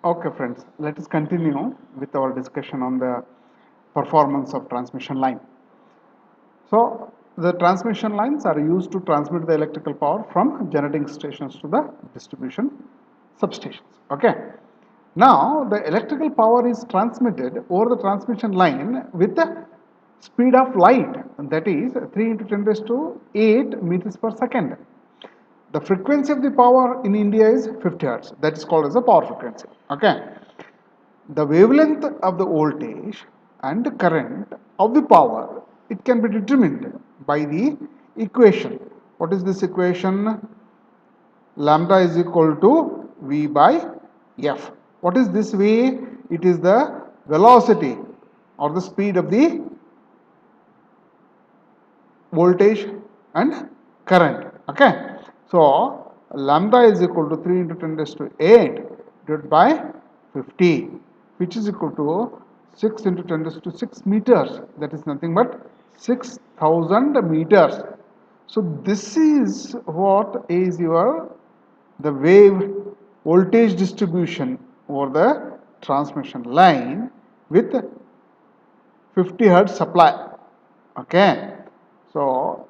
Okay, friends, let us continue with our discussion on the performance of transmission line. So, the transmission lines are used to transmit the electrical power from generating stations to the distribution substations. Okay. Now, the electrical power is transmitted over the transmission line with the speed of light, that is 3 into 10 raised to 8 meters per second. The frequency of the power in India is 50 hertz. That is called as a power frequency. Okay. The wavelength of the voltage and the current of the power, it can be determined by the equation. What is this equation? Lambda is equal to V by F. What is this V? It is the velocity or the speed of the voltage and current. Okay. So, lambda is equal to 3 into 10 raised to 8 divided by 50, which is equal to 6 into 10 raised to 6 meters. That is nothing but 6000 meters. So, this is what is your the wave voltage distribution over the transmission line with 50 hertz supply. Okay. So,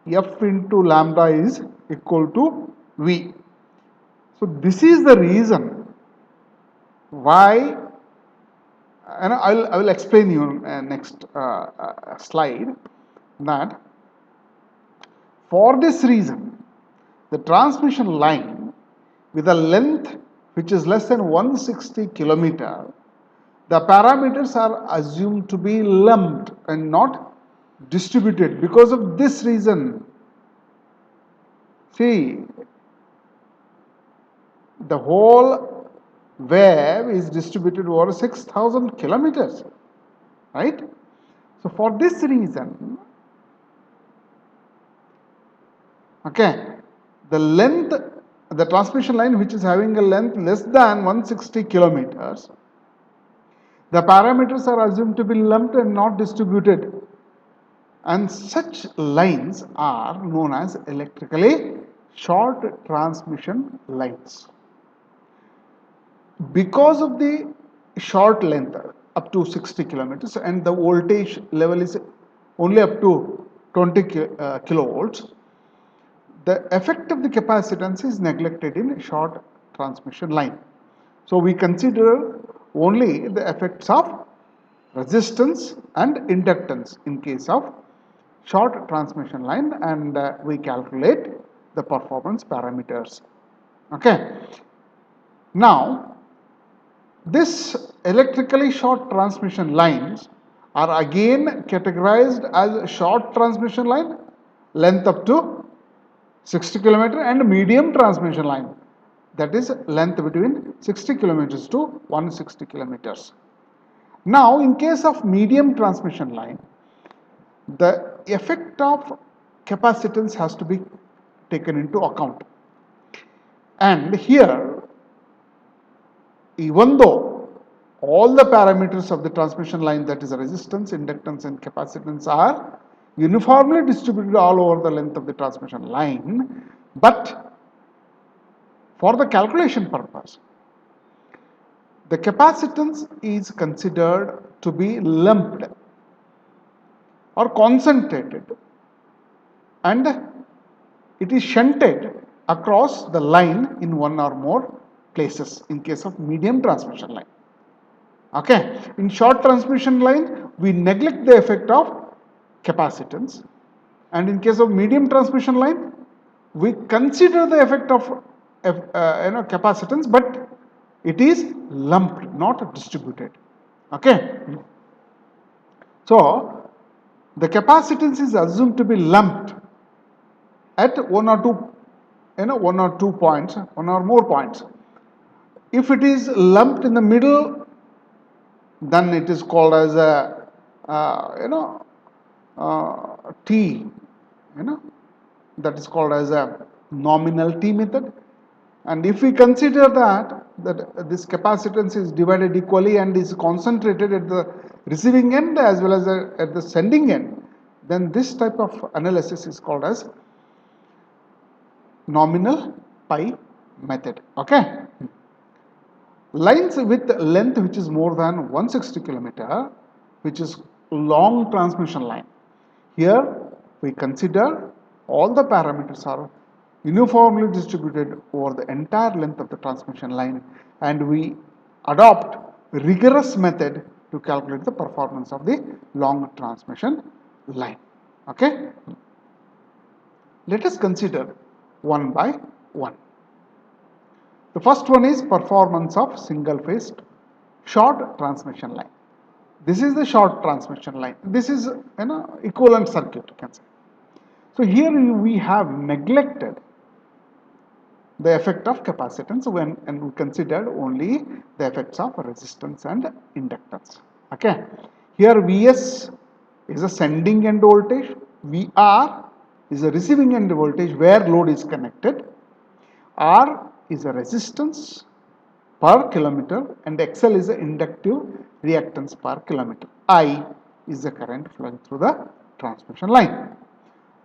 F into lambda is equal to V. So, this is the reason why, and I will explain you next slide, that for this reason, the transmission line with a length which is less than 160 kilometer, the parameters are assumed to be lumped and not distributed. Because of this reason, see, the whole wave is distributed over 6000 kilometers, right? So, for this reason, okay, the length, the transmission line which is having a length less than 160 kilometers, the parameters are assumed to be lumped and not distributed, and such lines are known as electrically short transmission lines. Because of the short length up to 60 kilometers and the voltage level is only up to 20 kilovolts, the effect of the capacitance is neglected in short transmission line. So, we consider only the effects of resistance and inductance in case of short transmission line, and we calculate the performance parameters. Okay. Now, this electrically short transmission lines are again categorized as short transmission line, length up to 60 kilometer, and medium transmission line, that is length between 60 kilometers to 160 kilometers. Now, in case of medium transmission line, the effect of capacitance has to be taken into account. And here, even though all the parameters of the transmission line, that is resistance, inductance and capacitance, are uniformly distributed all over the length of the transmission line, but for the calculation purpose, the capacitance is considered to be lumped or concentrated, and it is shunted across the line in one or more places in case of medium transmission line. Okay. In short transmission line, we neglect the effect of capacitance, and in case of medium transmission line, we consider the effect of capacitance, but it is lumped, not distributed. Okay. So, the capacitance is assumed to be lumped at one or two points, one or more points. If it is lumped in the middle, then it is called as a T, that is called as a nominal T method. And if we consider that this capacitance is divided equally and is concentrated at the receiving end as well as at the sending end, then this type of analysis is called as nominal pi method. Okay. Lines with length which is more than 160 kilometer, which is long transmission line. Here we consider all the parameters are uniformly distributed over the entire length of the transmission line, and we adopt rigorous method to calculate the performance of the long transmission line. Okay, let us consider one by one. The first one is performance of single phase short transmission line. This is the short transmission line. This is equivalent circuit, you can say. So here we have neglected the effect of capacitance and we considered only the effects of resistance and inductance. Okay. Here Vs is a sending end voltage, Vr is a receiving end voltage where load is connected, R is a resistance per kilometer and XL is the inductive reactance per kilometer. I is the current flowing through the transmission line.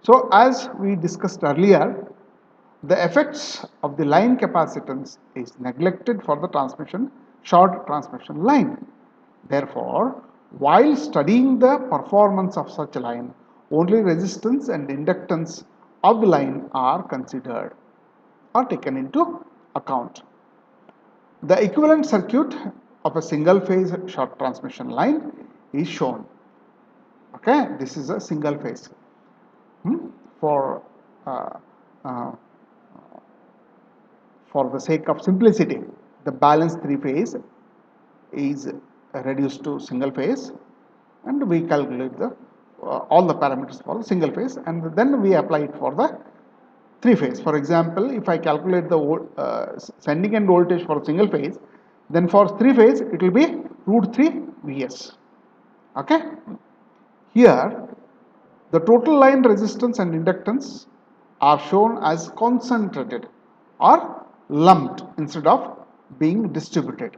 So as we discussed earlier, the effects of the line capacitance is neglected for the short transmission line. Therefore, while studying the performance of such a line, only resistance and inductance of the line are considered or taken into account. The equivalent circuit of a single phase short transmission line is shown. Okay, this is a single phase. For for the sake of simplicity, the balanced three phase is reduced to single phase, and we calculate the all the parameters for the single phase, and then we apply it for the three phase. For example, if I calculate the sending end voltage for single phase, then for three phase it will be root 3 Vs. Okay. Here the total line resistance and inductance are shown as concentrated or lumped instead of being distributed.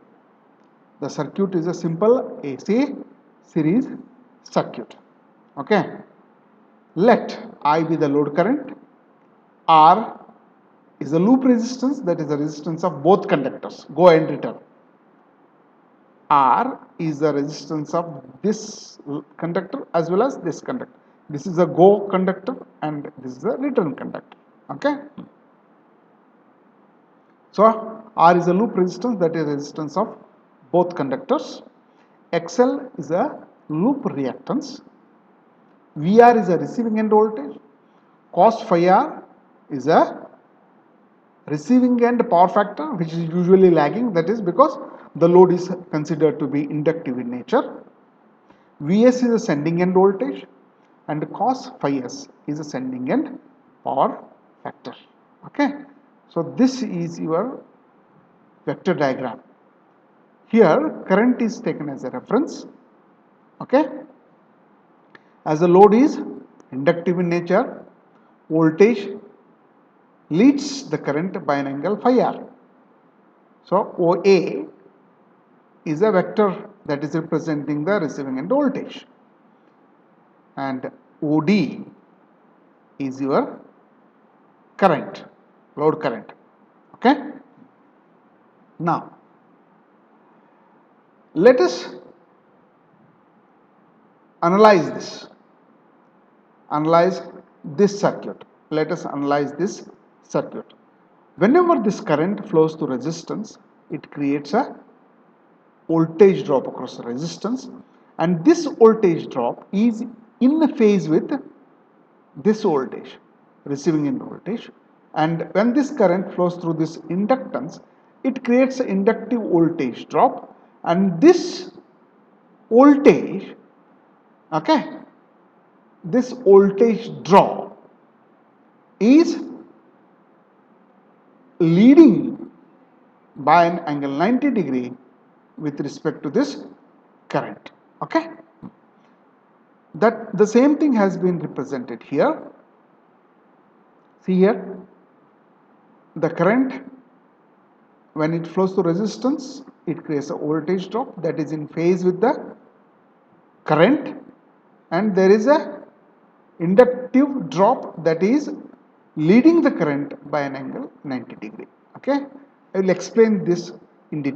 The circuit is a simple AC series circuit. Okay. Let I be the load current, R is the loop resistance, that is the resistance of both conductors, go and return. R is the resistance of this conductor as well as this conductor. This is a go conductor and this is a return conductor. Okay. So R is a loop resistance, that is resistance of both conductors. XL is a loop reactance. VR is a receiving end voltage. Cos phi R is a receiving end power factor which is usually lagging, that is because the load is considered to be inductive in nature. Vs is a sending end voltage and cos phi s is a sending end power factor. Okay. So this is your vector diagram. Here current is taken as a reference. Okay. As the load is inductive in nature, voltage leads the current by an angle phi r. So OA is a vector that is representing the receiving end voltage, and OD is your current, load current. Okay. Now let us analyze this circuit. Let us analyze this circuit. Whenever this current flows through resistance, it creates a voltage drop across the resistance, and this voltage drop is in phase with this voltage, receiving end voltage, and when this current flows through this inductance, it creates an inductive voltage drop, and this voltage, okay, this voltage drop is leading by an angle 90 degree with respect to this current. Okay. That the same thing has been represented here. See here, the current, when it flows through resistance, it creates a voltage drop that is in phase with the current, and there is a inductive drop that is leading the current by an angle 90 degree. Okay. I will explain this